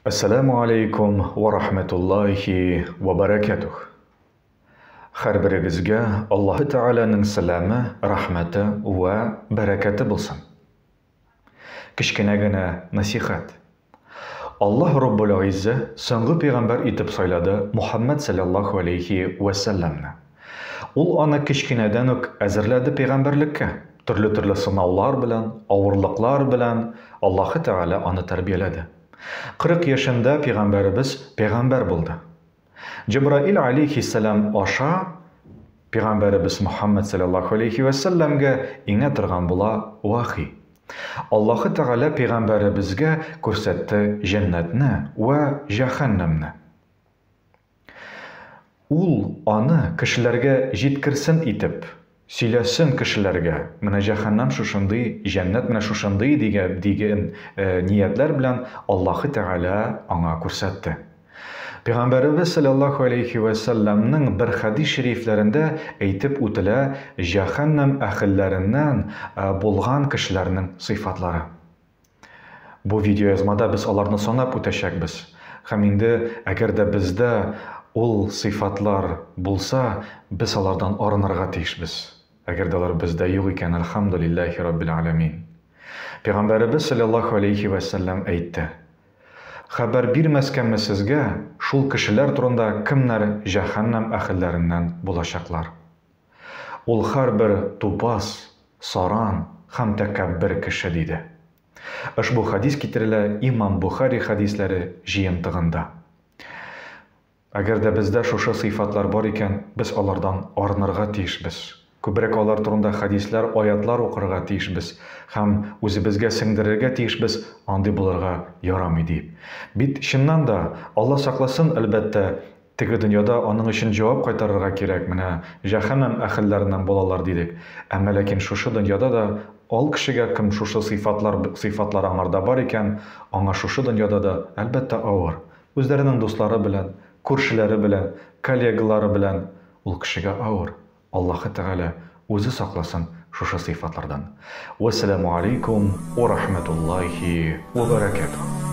Assalamu alaikum wa rahmatullahi wa barakatuh. Har biringizga Alloh taolaning salami, rahmati va barakati bo'lsin. Kichkinagina nasihat. Alloh Robbul Izza so'nggi payg'ambar etib sayladi Muhammad sallallohu alayhi va sallamni. Ул аны kichkinadan uq azirladi payg'ambarlikka. Turli sinovlar bilan, og'irliqlar bilan Alloh taola uni tarbiyaladi. 40 yaşında Peygamberimiz peygamber buldu. Cebrail aleyhisselam aşağı Peygamberimiz Muhammed sallallahu aleyhi ve sellem'ge ingetirgan bula vahiy. Allah Teala Peygamberimizge ko'rsatdi jannatni ve cehennemni. Ул аны кешеләргә җиткерсен итеп, сөйләсен кешеләргә, менә җәһәннәм шушындый, җәннәт менә шушындый дигән ниятләр белән Аллаһы Тәгалә аңа күрсәтте. Пәйгамбәрбез саллаллаһу алейхи ва салламның бер хадис шәрифләрендә әйтеп үтелә җәһәннәм әһелләреннән булган кешеләрнең сыйфатлары. Бу видеоязмада без аларны санап үтәчәкбез. Һәм инде әгәр дә бездә ул сыйфатлар булса, без алардан арынырга тиешбез. Әгәр дә алар бездә юк икән, әлхәмдүлиллаһи раббил аламин. Пәйгамбәрбез саллаллаһу алейхи ва саллям әйтте: "Хәбәр бирмәскәнме сезгә шул кешеләр турында кемнәр җәһәннәм әһелләреннән булачаклар? Ул һәрбер тупас, саран һәм тәкәббер кеше" диде. Ошбу хадис китерелә Имам Бухари хадисләре җыентыгында. Әгәр дә бездә шушы сыйфатлар бар икән, без алардан арынырга тиешбез. Күбрәк алар турында хадисләр, аятлар укырга тиешбез һәм үзебезгә сеңдерергә тиешбез, андый булырга ярамый дип. Бит чыннан да Алла сакласын, әлбәттә, теге дөньяда аның өчен җавап кайтарырга кирәк, менә җәһәннәм әһелләреннән булалар дидек. Әмма ләкин шушы дөньяда да ал кешегә кем шушы сыйфатлар аңарда бар икән, аңа шушы дөньяда да әлбәттә авыр. Үзләренең дуслары белән, күршеләре белән, коллегалары белән ул кешегә авыр. Аллаһы Тәгалә үзе сакласын шушы сыйфатлардан. Вассаламу алейкум ва рахматуллаһи ва баракатуһ.